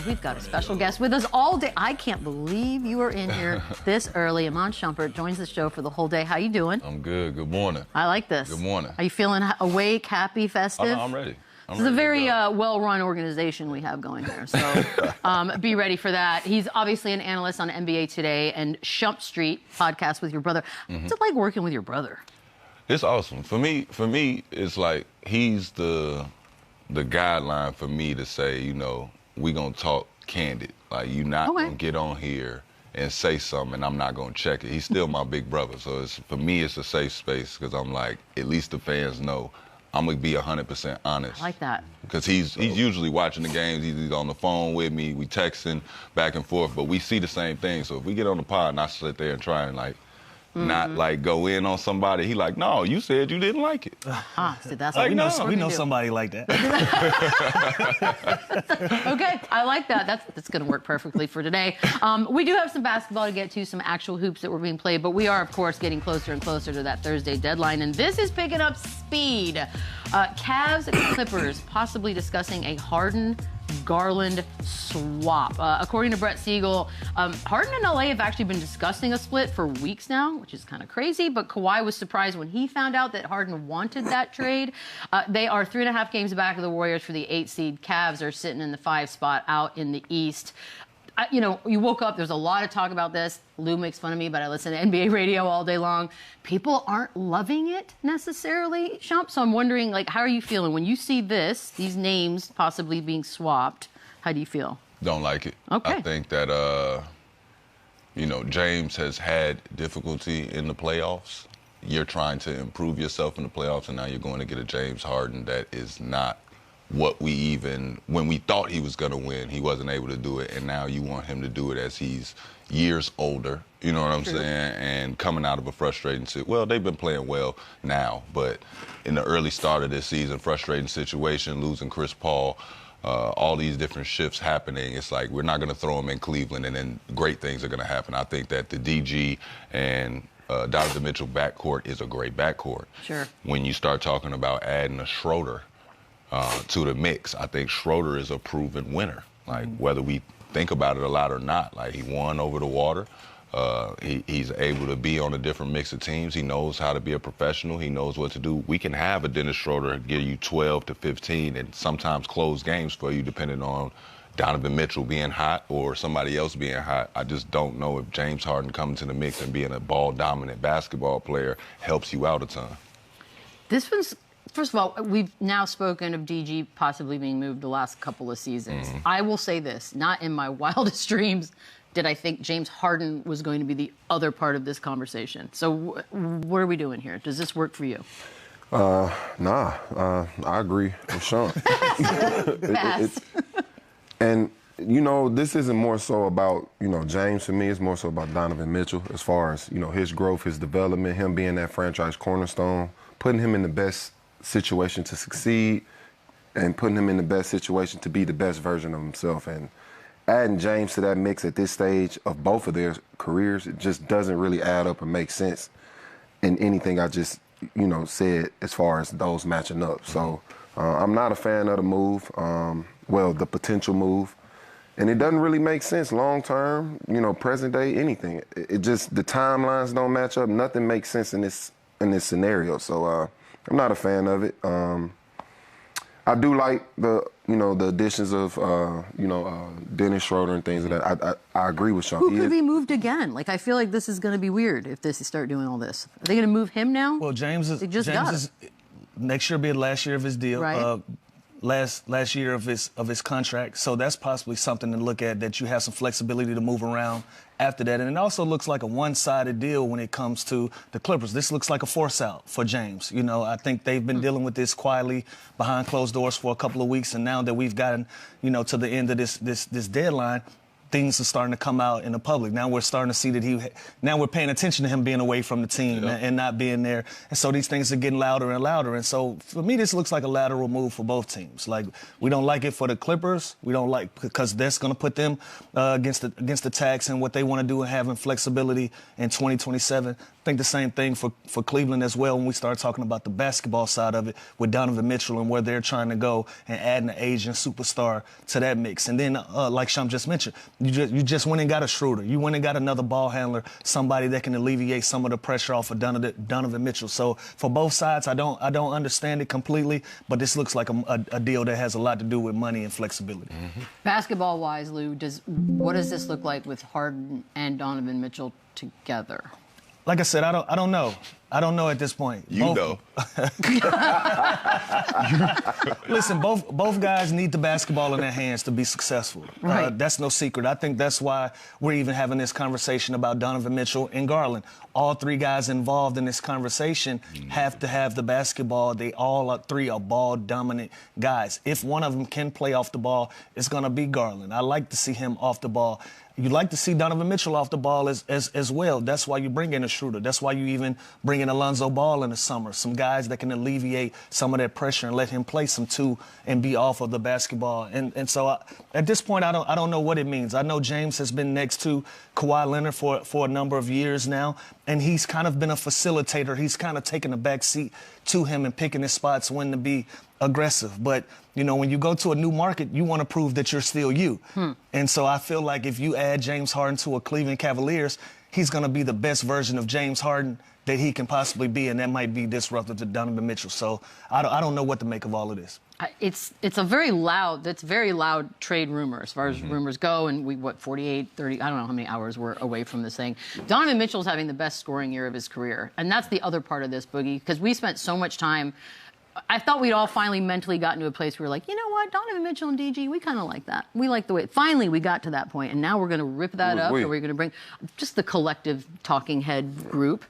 We've got a special guest with us all day. I can't believe you are in here this early. Amon Shumpert joins the show for the whole day. How you doing? I'm good. Good morning. I like this. Good morning. Are you feeling awake, happy, festive? I'm ready. This is a very well-run organization we have going here, so be ready for that. He's obviously an analyst on NBA Today and Shump Street podcast with your brother. What's it like working with your brother? It's awesome. For me, it's like he's the guideline for me to say, you know, we gonna talk candid. Like, you not gonna get on here and say something and I'm not gonna check it. He's still my big brother, so for me it's a safe space because I'm like, at least the fans know I'm gonna be 100% honest. I like that. Because he's usually watching the games. He's on the phone with me. We texting back and forth, but we see the same thing. So if we get on the pod and I sit there and try and not like go in on somebody, he like, no, you said you didn't like it. So that's like, what we know somebody like that. Okay, I like that. That's going to work perfectly for today. We do have some basketball to get to, some actual hoops that were being played, but we are, of course, getting closer and closer to that Thursday deadline, and this is picking up speed. Cavs and Clippers possibly discussing a Harden-Garland swap. According to Brett Siegel, Harden and LA have actually been discussing a split for weeks now, which is kind of crazy, but Kawhi was surprised when he found out that Harden wanted that trade. They are 3.5 games back of the Warriors for the 8 seed. Cavs are sitting in the 5 spot out in the East. You woke up, there's a lot of talk about this. Lou makes fun of me, but I listen to NBA radio all day long. People aren't loving it necessarily, Shump. So I'm wondering, how are you feeling when you see these names possibly being swapped? How do you feel? Don't like it. Okay. I think that, James has had difficulty in the playoffs. You're trying to improve yourself in the playoffs, and now you're going to get a James Harden that is not what when we thought he was going to win, he wasn't able to do it, and now you want him to do it as he's years older, you know what I'm saying, and coming out of a frustrating situation. Well, they've been playing well now, but in the early start of this season, frustrating situation, losing Chris Paul, all these different shifts happening, it's like we're not going to throw him in Cleveland and then great things are going to happen. I think that the DG and Donovan Mitchell backcourt is a great backcourt. Sure. When you start talking about adding a Schroeder to the mix, I think Schroeder is a proven winner. Whether we think about it a lot or not, he won over the water. He's able to be on a different mix of teams. He knows how to be a professional. He knows what to do. We can have a Dennis Schroeder give you 12 to 15 and sometimes close games for you depending on Donovan Mitchell being hot or somebody else being hot. I just don't know if James Harden coming to the mix and being a ball-dominant basketball player helps you out a ton. This one's... First of all, we've now spoken of DG possibly being moved the last couple of seasons. I will say this, not in my wildest dreams did I think James Harden was going to be the other part of this conversation. So what are we doing here? Does this work for you? Nah, I agree with Sean. And, this isn't more so about, James for me. It's more so about Donovan Mitchell as far as, his growth, his development, him being that franchise cornerstone, putting him in the best situation to succeed and putting him in the best situation to be the best version of himself. And adding James to that mix at this stage of both of their careers, it just doesn't really add up and make sense in anything I just, said as far as those matching up. So I'm not a fan of the move, the potential move. And it doesn't really make sense long term, present day, anything. It just, the timelines don't match up. Nothing makes sense in this scenario. So I'm not a fan of it. I do like the additions of Dennis Schroeder and things like that. I agree with Sean. Who could be moved again? I feel like this is going to be weird if they start doing all this. Are they going to move him now? Well, James is next year will be the last year of his deal. Right. Last year of his contract, so that's possibly something to look at, that you have some flexibility to move around after that. And it also looks like a one-sided deal when it comes to the Clippers. This looks like a force out for James. I think they've been dealing with this quietly behind closed doors for a couple of weeks, and now that we've gotten, to the end of this deadline, things are starting to come out in the public. Now we're starting to see that now we're paying attention to him being away from the team and not being there. And so these things are getting louder and louder. And so for me, this looks like a lateral move for both teams. Like, we don't like it for the Clippers. We don't like, because that's going to put them against the tax and what they want to do and having flexibility in 2027. I think the same thing for Cleveland as well when we start talking about the basketball side of it with Donovan Mitchell and where they're trying to go and adding an Asian superstar to that mix. And then, like Sham just mentioned, you just went and got a Schroeder. You went and got another ball handler, somebody that can alleviate some of the pressure off of Donovan Mitchell. So for both sides, I don't understand it completely, but this looks like a deal that has a lot to do with money and flexibility. Mm-hmm. Basketball-wise, Lou, what does this look like with Harden and Donovan Mitchell together? Like I said, I don't know. I don't know at this point. You know. Listen, both guys need the basketball in their hands to be successful. Right. That's no secret. I think that's why we're even having this conversation about Donovan Mitchell and Garland. All three guys involved in this conversation have to have the basketball. They all three are ball-dominant guys. If one of them can play off the ball, it's going to be Garland. I like to see him off the ball. You like to see Donovan Mitchell off the ball as well. That's why you bring in a Schroeder. That's why you even bring in Alonzo Ball in the summer. Some guys that can alleviate some of that pressure and let him play some two and be off of the basketball. And so at this point, I don't know what it means. I know James has been next to Kawhi Leonard for a number of years now, and he's kind of been a facilitator. He's kind of taken a back seat to him and picking his spots when to be aggressive. But, you know, when you go to a new market, you want to prove that you're still you. And so I feel like if you add James Harden to a Cleveland Cavaliers, he's going to be the best version of James Harden that he can possibly be, and that might be disruptive to Donovan Mitchell. So I don't know what to make of all of this. It's very loud trade rumor as far as rumors go, and 48, 30, I don't know how many hours we're away from this thing. Donovan Mitchell's having the best scoring year of his career, and that's the other part of this, Boogie, because we spent so much time. I thought we'd all finally mentally gotten to a place where we're like, you know what, Donovan Mitchell and DG, we kind of like that. We like the way. Finally, we got to that point, and now we're going to rip that up, or we're going to bring just the collective talking head group.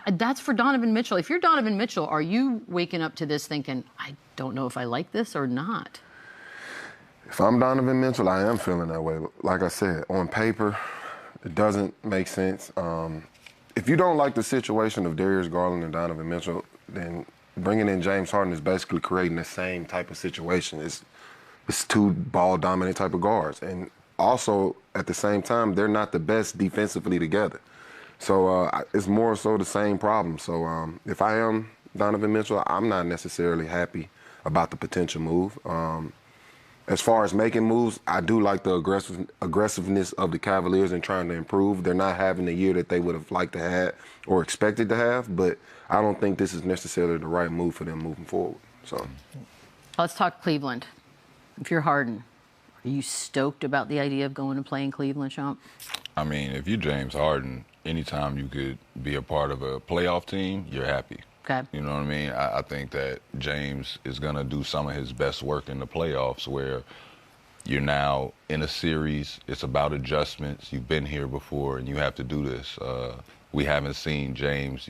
That's for Donovan Mitchell. If you're Donovan Mitchell, are you waking up to this thinking, I don't know if I like this or not? If I'm Donovan Mitchell, I am feeling that way. Like I said, on paper, it doesn't make sense. If you don't like the situation of Darius Garland and Donovan Mitchell, then bringing in James Harden is basically creating the same type of situation. It's two ball-dominant type of guards. And also, at the same time, they're not the best defensively together. So it's more so the same problem. So if I am Donovan Mitchell, I'm not necessarily happy about the potential move. As far as making moves, I do like the aggressiveness of the Cavaliers and trying to improve. They're not having the year that they would have liked to have or expected to have, but I don't think this is necessarily the right move for them moving forward. So let's talk Cleveland. If you're Harden, are you stoked about the idea of going to play in Cleveland, Sean? I mean, if you're James Harden, anytime you could be a part of a playoff team, you're happy. Okay. You know what I mean? I think that James is going to do some of his best work in the playoffs where you're now in a series. It's about adjustments. You've been here before, and you have to do this. We haven't seen James,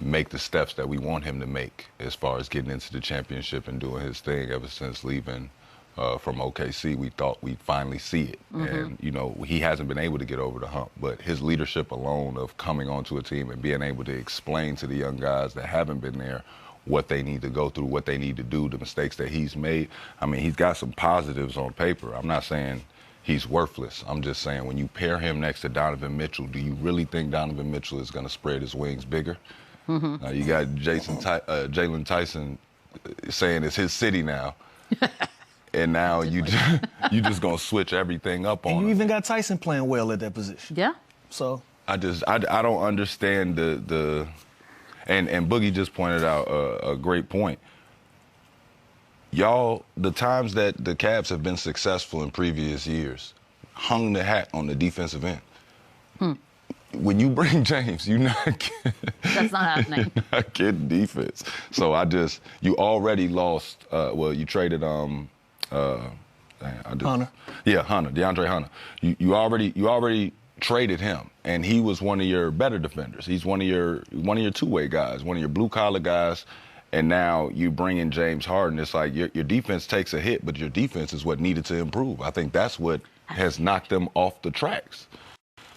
make the steps that we want him to make as far as getting into the championship and doing his thing ever since leaving from OKC. We thought we'd finally see it. And, he hasn't been able to get over the hump. But his leadership alone of coming onto a team and being able to explain to the young guys that haven't been there what they need to go through, what they need to do, the mistakes that he's made. I mean, he's got some positives on paper. I'm not saying he's worthless. I'm just saying when you pair him next to Donovan Mitchell, do you really think Donovan Mitchell is going to spread his wings bigger? Now you got Jalen Tyson saying it's his city now. And now you just gonna switch everything up on him. You even got Tyson playing well at that position. Yeah. So I don't understand the and Boogie just pointed out a great point. Y'all, the times that the Cavs have been successful in previous years, hung the hat on the defensive end. When you bring James, you're not getting, that's not happening. You're not getting defense. So you already lost. You traded Hunter. Yeah, Hunter, DeAndre Hunter. You already traded him, and he was one of your better defenders. He's one of your two-way guys, one of your blue-collar guys, And now you bring in James Harden. It's like your defense takes a hit, but your defense is what needed to improve. I think that's what has knocked them off the tracks.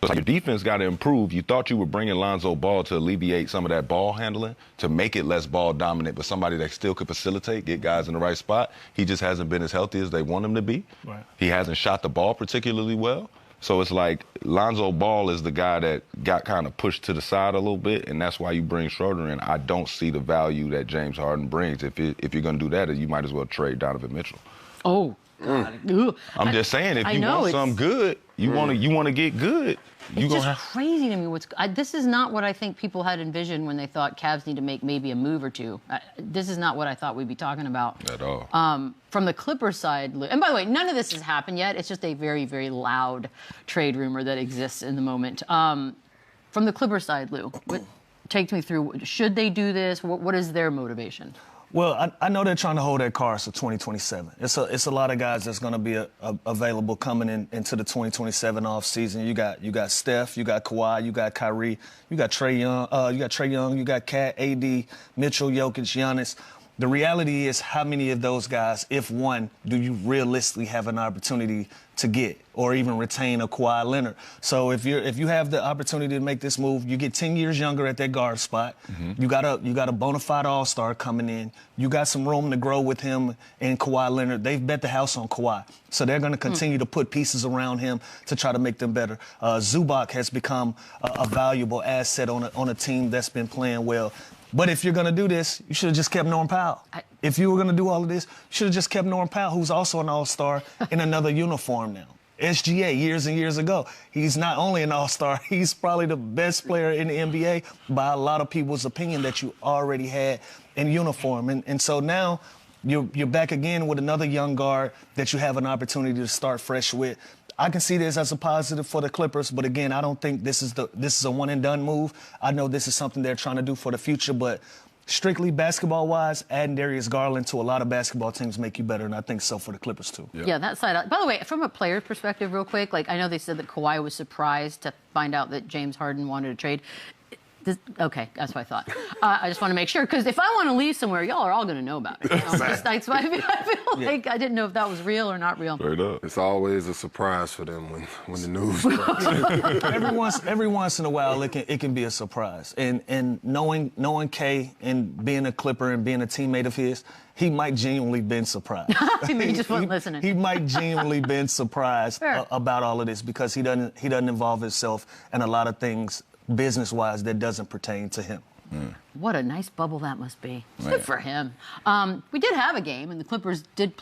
It's like your defense got to improve. You thought you were bringing Lonzo Ball to alleviate some of that ball handling, to make it less ball dominant, but somebody that still could facilitate, get guys in the right spot. He just hasn't been as healthy as they want him to be. Right. He hasn't shot the ball particularly well. So it's like Lonzo Ball is the guy that got kind of pushed to the side a little bit, and that's why you bring Schroeder in. I don't see the value that James Harden brings. If you're going to do that, you might as well trade Donovan Mitchell. Oh, God. I'm just saying, if you want something good, you want to get good. It's just crazy to me. This is not what I think people had envisioned when they thought Cavs need to make maybe a move or two. This is not what I thought we'd be talking about. At all. From the Clippers side, and by the way, none of this has happened yet. It's just a very, very loud trade rumor that exists in the moment. From the Clippers side, Lou, take me through. Should they do this? What is their motivation? Well, I know they're trying to hold their cards to 2027. It's a lot of guys that's going to be available coming into the 2027 offseason. You got Steph, you got Kawhi, you got Kyrie, you got Trae Young, you got Kat, AD, Mitchell, Jokic, Giannis. The reality is, how many of those guys, if one, do you realistically have an opportunity to get or even retain a Kawhi Leonard? So if you have the opportunity to make this move, you get 10 years younger at that guard spot. Mm-hmm. You got a bona fide all-star coming in. You got some room to grow with him and Kawhi Leonard. They've bet the house on Kawhi, so they're going to continue to put pieces around him to try to make them better. Zubac has become a valuable asset on a team that's been playing well. But if you're going to do this, you should have just kept Norm Powell. If you were going to do all of this, you should have just kept Norm Powell, who's also an all-star in another uniform now. SGA, years and years ago. He's not only an all-star, he's probably the best player in the NBA by a lot of people's opinion that you already had in uniform. And so now you're back again with another young guard that you have an opportunity to start fresh with. I can see this as a positive for the Clippers, but again, I don't think this is a one-and-done move. I know this is something they're trying to do for the future, but strictly basketball-wise, adding Darius Garland to a lot of basketball teams make you better, and I think so for the Clippers too. Yeah, that side. By the way, from a player's perspective, real quick, I know they said that Kawhi was surprised to find out that James Harden wanted to trade. Okay, that's what I thought. I just want to make sure, because if I want to leave somewhere, y'all are all going to know about it. That's why I feel like I didn't know if that was real or not real. Straight up. It's always a surprise for them when the news drops. every once in a while, it can be a surprise. And knowing Kay and being a Clipper and being a teammate of his, he might genuinely been surprised. He just wasn't listening. He might genuinely been surprised about all of this, because he doesn't involve himself in a lot of things business-wise that doesn't pertain to him. What a nice bubble that must be. Good for him. We did have a game, and the Clippers did play.